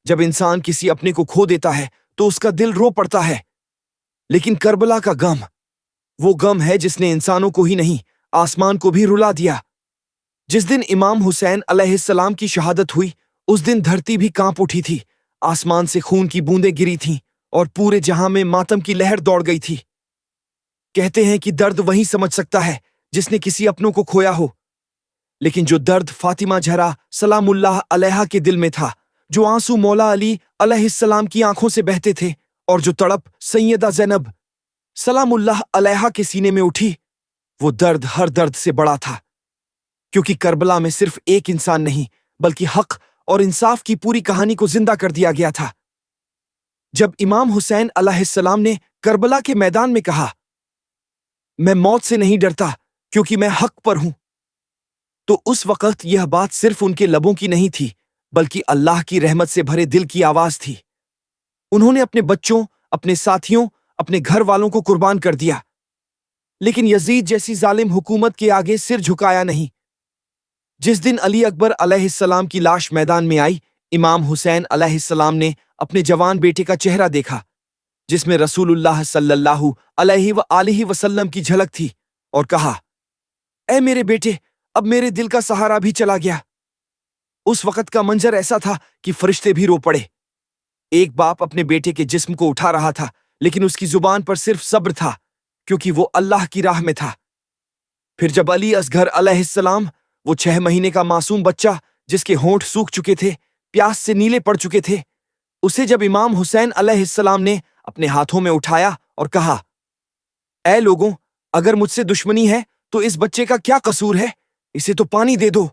جب انسان کسی اپنے کو کھو دیتا ہے تو اس کا دل رو پڑتا ہے، لیکن کربلا کا غم وہ غم ہے جس نے انسانوں کو ہی نہیں آسمان کو بھی رلا دیا۔ جس دن امام حسین علیہ السلام کی شہادت ہوئی اس دن دھرتی بھی کانپ اٹھی تھی، آسمان سے خون کی بوندیں گری تھیں اور پورے جہاں میں ماتم کی لہر دوڑ گئی تھی۔ کہتے ہیں کہ درد وہی سمجھ سکتا ہے جس نے کسی اپنوں کو کھویا ہو، لیکن جو درد فاطمہ زہرا سلام اللہ علیہا کے دل میں تھا، جو آنسو مولا علی علیہ السلام کی آنکھوں سے بہتے تھے، اور جو تڑپ سیدہ زینب سلام اللہ علیہا کے سینے میں اٹھی، وہ درد ہر درد سے بڑا تھا، کیونکہ کربلا میں صرف ایک انسان نہیں بلکہ حق اور انصاف کی پوری کہانی کو زندہ کر دیا گیا تھا۔ جب امام حسین علیہ السلام نے کربلا کے میدان میں کہا، میں موت سے نہیں ڈرتا کیونکہ میں حق پر ہوں، تو اس وقت یہ بات صرف ان کے لبوں کی نہیں تھی بلکہ اللہ کی رحمت سے بھرے دل کی آواز تھی۔ انہوں نے اپنے بچوں، اپنے ساتھیوں، اپنے گھر والوں کو قربان کر دیا، لیکن یزید جیسی ظالم حکومت کے آگے سر جھکایا نہیں۔ جس دن علی اکبر علیہ السلام کی لاش میدان میں آئی، امام حسین علیہ السلام نے اپنے جوان بیٹے کا چہرہ دیکھا جس میں رسول اللہ صلی اللہ علیہ وآلہ وسلم کی جھلک تھی، اور کہا، اے میرے بیٹے، اب میرے دل کا سہارا بھی چلا گیا۔ اس وقت کا منظر ایسا تھا کہ فرشتے بھی رو پڑے۔ ایک باپ اپنے بیٹے کے جسم کو اٹھا رہا تھا، لیکن اس کی زبان پر صرف صبر تھا کیونکہ وہ اللہ کی راہ میں تھا۔ پھر جب علی اصغر علیہ السلام، وہ 6 مہینے کا معصوم بچہ جس کے ہونٹ سوکھ چکے تھے، پیاس سے نیلے پڑ چکے تھے، اسے جب امام حسین علیہ السلام نے اپنے ہاتھوں میں اٹھایا اور کہا، اے لوگوں، اگر مجھ سے دشمنی ہے تو اس بچے کا کیا قصور ہے؟ اسے تو پانی دے دو،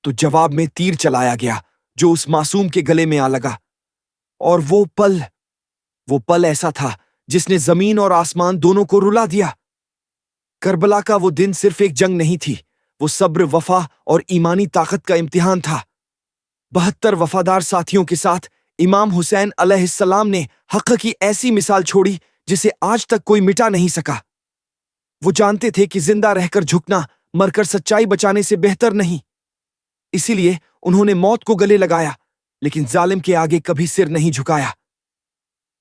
تو جواب میں تیر چلایا گیا جو اس معصوم کے گلے میں آ لگا، اور وہ پل ایسا تھا جس نے زمین اور آسمان دونوں کو رلا دیا۔ کربلا کا وہ دن صرف ایک جنگ نہیں تھی، وہ صبر، وفا اور ایمانی طاقت کا امتحان تھا۔ 72 وفادار ساتھیوں کے ساتھ امام حسین علیہ السلام نے حق کی ایسی مثال چھوڑی جسے آج تک کوئی مٹا نہیں سکا۔ وہ جانتے تھے کہ زندہ رہ کر جھکنا مر کر سچائی بچانے سے بہتر نہیں، اسی لیے انہوں نے موت کو گلے لگایا، لیکن ظالم کے آگے کبھی سر نہیں جھکایا۔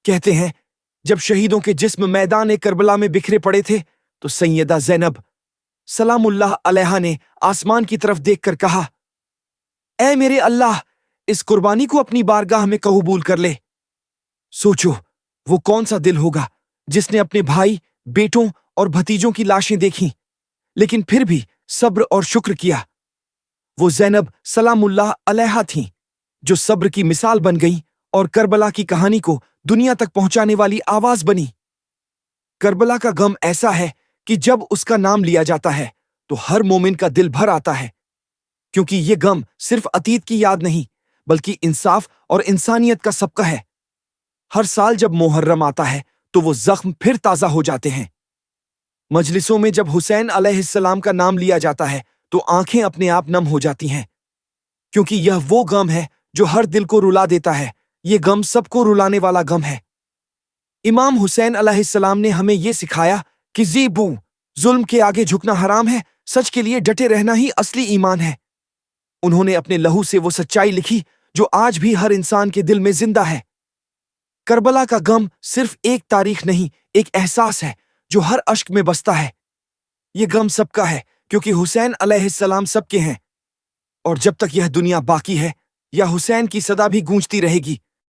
کہتے ہیں جب شہیدوں کے جسم میدان کربلا میں بکھرے پڑے تھے تو سیدہ زینب سلام اللہ علیہا نے آسمان کی طرف دیکھ کر کہا، اے میرے اللہ، اس قربانی کو اپنی بارگاہ میں قبول کر لے۔ سوچو وہ کون سا دل ہوگا جس نے اپنے بھائی، بیٹوں اور بھتیجوں کی لاشیں دیکھیں لیکن پھر بھی صبر اور شکر کیا۔ وہ زینب سلام اللہ علیہا تھیں جو صبر کی مثال بن گئیں اور کربلا کی کہانی کو دنیا تک پہنچانے والی آواز بنی۔ کربلا کا غم ایسا ہے کہ جب اس کا نام لیا جاتا ہے تو ہر مومن کا دل بھر آتا ہے، کیونکہ یہ غم صرف عتیت کی یاد نہیں بلکہ انصاف اور انسانیت کا سبقہ ہے۔ ہر سال جب محرم آتا ہے تو وہ زخم پھر تازہ ہو جاتے ہیں۔ مجلسوں میں جب حسین علیہ السلام کا نام لیا جاتا ہے تو آنکھیں اپنے آپ نم ہو جاتی ہیں، کیونکہ یہ وہ غم ہے جو ہر دل کو رلا دیتا ہے۔ یہ غم سب کو رلانے والا غم ہے۔ امام حسین علیہ السلام نے ہمیں یہ سکھایا کہ ظلم کے آگے جھکنا حرام ہے، سچ کے لیے ڈٹے رہنا ہی اصلی ایمان ہے۔ انہوں نے اپنے لہو سے وہ سچائی لکھی جو آج بھی ہر انسان کے دل میں زندہ ہے۔ کربلا کا غم صرف ایک تاریخ نہیں، ایک احساس ہے جو ہر اشک میں بستا ہے۔ یہ غم سب کا ہے کیونکہ حسین علیہ السلام سب کے ہیں، اور جب تک یہ دنیا باقی ہے یا حسین کی صدا بھی گونجتی رہے گی۔